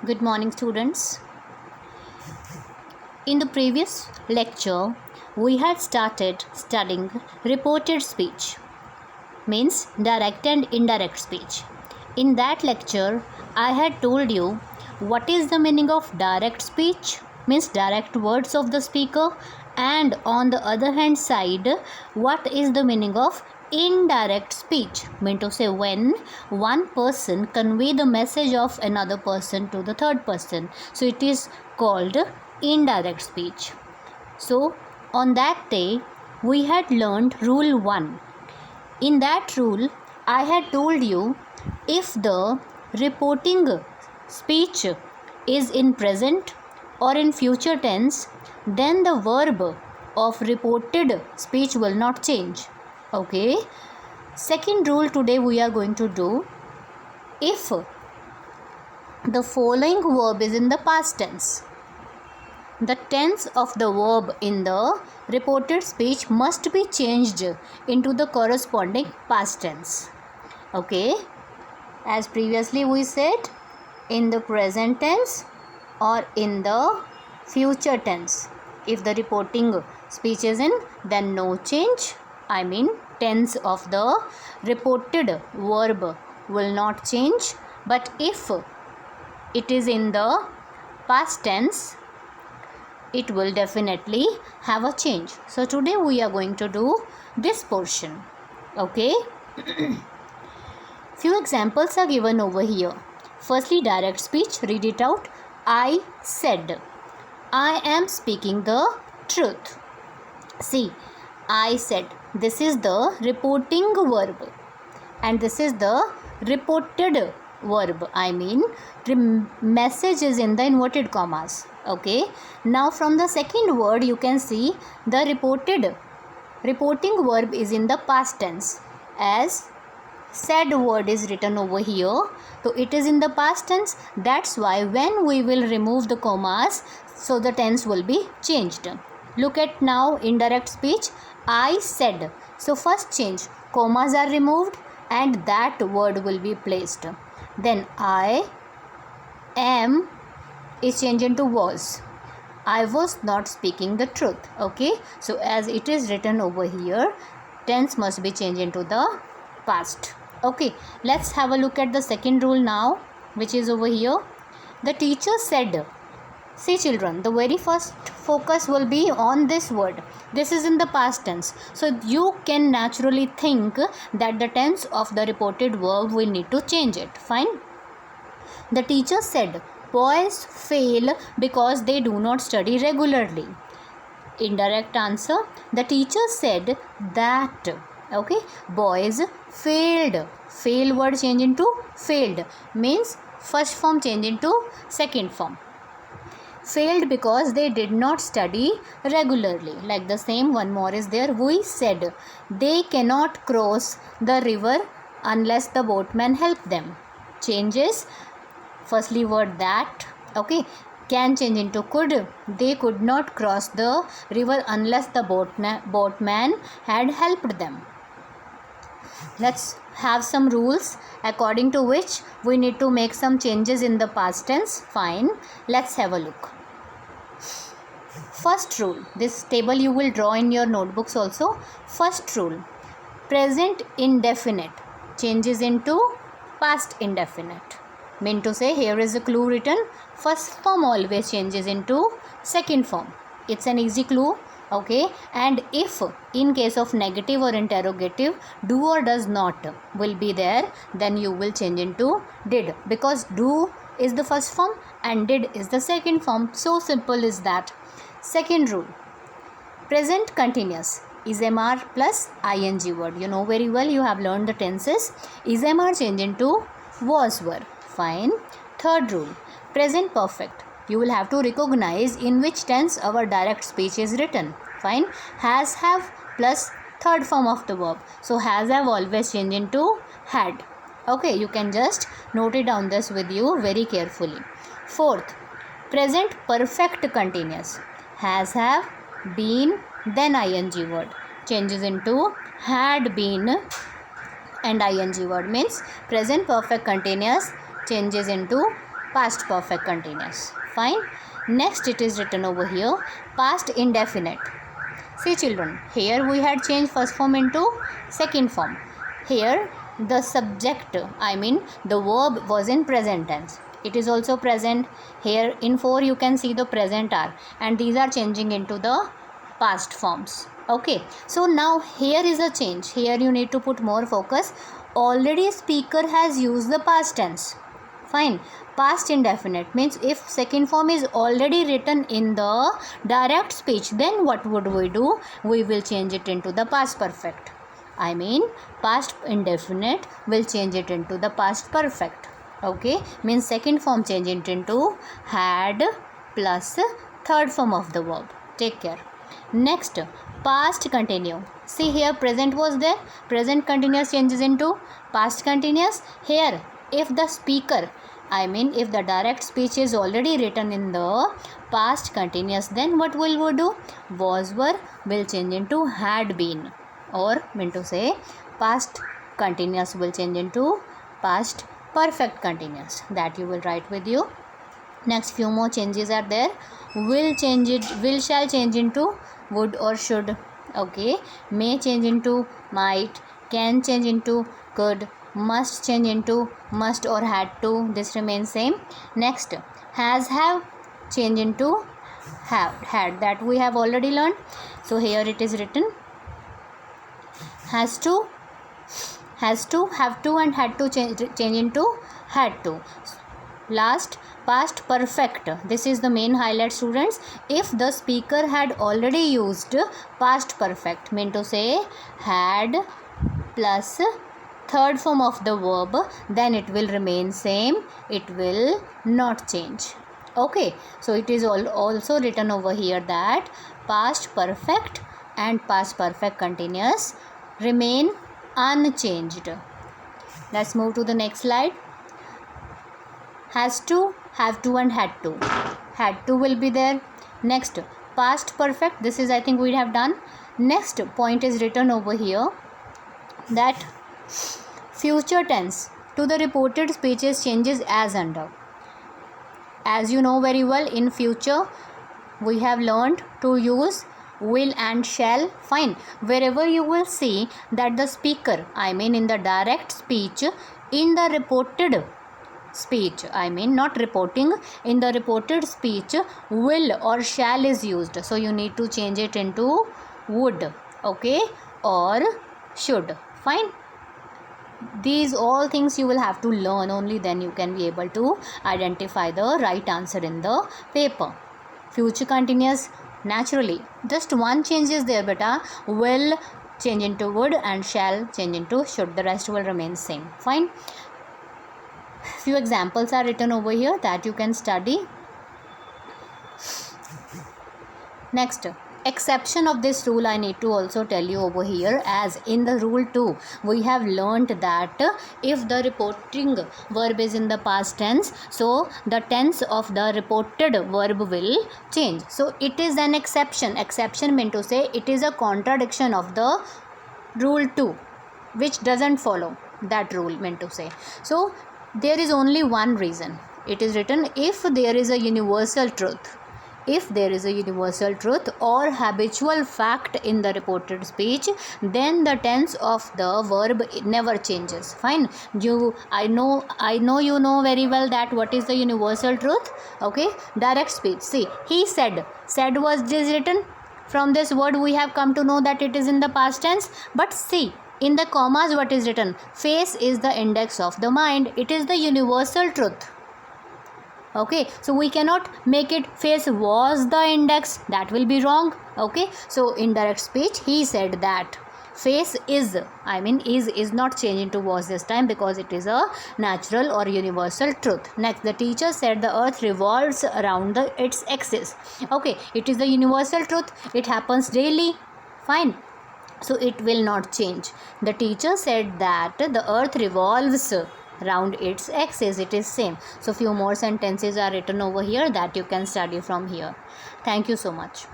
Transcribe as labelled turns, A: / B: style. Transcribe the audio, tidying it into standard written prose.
A: Good morning, students. In the previous lecture, we had started studying reported speech, means direct and indirect speech. In that lecture, I had told you what is the meaning of direct speech, means direct words of the speaker, and on the other hand side, what is the meaning of indirect speech, mean to say when one person convey the message of another person to the third person, so it is called indirect speech. So on that day we had learned rule 1. In that rule I had told you if the reporting speech is in present or in future tense, then the verb of reported speech will not change. Okay. Second rule today we are going to do, if the following verb is in the past tense, the tense of the verb in the reported speech must be changed into the corresponding past tense. Okay. As previously we said, in the present tense or in the future tense. If the reporting speech is in, then no change. I mean tense of the reported verb will not change. But if it is in the past tense, it will definitely have a change. So today we are going to do this portion. Okay. Few examples are given over here. Firstly, direct speech. Read it out. I said. I am speaking the truth. See, I said. This is the reporting verb and this is the reported verb. I mean, the message is in the inverted commas. Okay. Now from the second word you can see the reporting verb is in the past tense, as said word is written over here, so it is in the past tense. That's why when we will remove the commas, so the tense will be changed. Look at now indirect speech. I said. So first change, commas are removed and that word will be placed. Then I am is changed into was. I was not speaking the truth. Okay. So as it is written over here, tense must be changed into the past. Okay. Let's have a look at the second rule now, which is over here. The teacher said. See children, the very first focus will be on this word. This is in the past tense. So you can naturally think that the tense of the reported verb will need to change it. Fine. The teacher said, boys fail because they do not study regularly. Indirect answer. The teacher said that. Okay. Boys failed. Fail word change into failed. Means first form change into second form. Failed because they did not study regularly. Like the same, one more is there. We said they cannot cross the river unless the boatman help them. Changes. Firstly word that. Okay. Can change into could. They could not cross the river unless the boatman had helped them. Let's have some rules according to which we need to make some changes in the past tense. Fine. Let's have a look. First rule. This table you will draw in your notebooks also. First rule. Present indefinite changes into past indefinite. Mean to say, here is a clue written. First form always changes into second form. It's an easy clue. Okay. And if in case of negative or interrogative, do or does not will be there, then you will change into did, because do is the first form and did is the second form. So simple is that. Second rule. Present continuous. Is MR plus ing word. You know very well, you have learned the tenses. Is MR change into was were. Fine. Third rule. Present perfect. You will have to recognize in which tense our direct speech is written. Fine. Has, have plus third form of the verb. So has, have always change into had. Okay. You can just note it down this with you very carefully. Fourth. Present perfect continuous. Has, have, been, then ing word. Changes into had been and ing word. Means present perfect continuous changes into past perfect continuous. Fine. Next it is written over here, past indefinite. See children, here we had changed first form into second form. Here the subject, I mean the verb was in present tense. It is also present. Here in 4 you can see the present are, and these are changing into the past forms. Okay, so now here is a change. Here you need to put more focus. Already speaker has used the past tense. Fine. Past indefinite means if second form is already written in the direct speech, then what would we do? We will change it into the past perfect. I mean past indefinite will change it into the past perfect. Okay, means second form change it into had plus third form of the verb. Take care. Next, past continue. See here present was there. Present continuous changes into past continuous. Here if the speaker, I mean if the direct speech is already written in the past continuous, then what will we do? Was were will change into had been, or mean to say past continuous will change into past perfect continuous. That you will write with you. Next few more changes are there. Will shall change into would or should. Okay, may change into might, can change into could, must change into must or had to. This remains same. Next, has have change into have had. That we have already learned. So here it is written has to, have to and had to change into had to. Last, past perfect. This is the main highlight, students. If the speaker had already used past perfect, mean to say had plus third form of the verb, then it will remain same. It will not change. Okay, so it is also written over here that past perfect and past perfect continuous remain unchanged. Let's move to the next slide. Has to, have to and had to. Had to will be there. Next, past perfect. This is I think we have done. Next point is written over here that future tense to the reported speeches changes as under. As you know very well, in future we have learned to use will and shall. Fine. Wherever you will see that the speaker, I mean in the direct speech, in the reported speech, I mean not reporting, in the reported speech will or shall is used. So you need to change it into would, okay, or should. Fine. These all things you will have to learn, only then you can be able to identify the right answer in the paper. Future continuous, naturally just one change is there beta. Will change into would and shall change into should. The rest will remain same. Fine. Few examples are written over here that you can study. Next, exception of this rule I need to also tell you over here, as in the rule 2 we have learnt that if the reporting verb is in the past tense, so the tense of the reported verb will change. So it is an exception. Exception meant to say it is a contradiction of the rule 2 which doesn't follow that rule, meant to say. So there is only one reason. It is written if there is a universal truth. If there is a universal truth or habitual fact in the reported speech, then the tense of the verb never changes. Fine. I know you know very well that what is the universal truth. Okay. Direct speech. See, he said. Said was this written. From this word we have come to know that it is in the past tense. But see, in the commas what is written? Face is the index of the mind. It is the universal truth. Okay, so we cannot make it face was the index. That will be wrong. Okay, so in direct speech he said that face is, I mean is not changing to was this time because it is a natural or universal truth. Next, the teacher said the earth revolves around its axis. Okay, it is the universal truth. It happens daily. Fine. So it will not change. The teacher said that the earth revolves around its axis. It is same. So few more sentences are written over here that you can study from here. Thank you so much.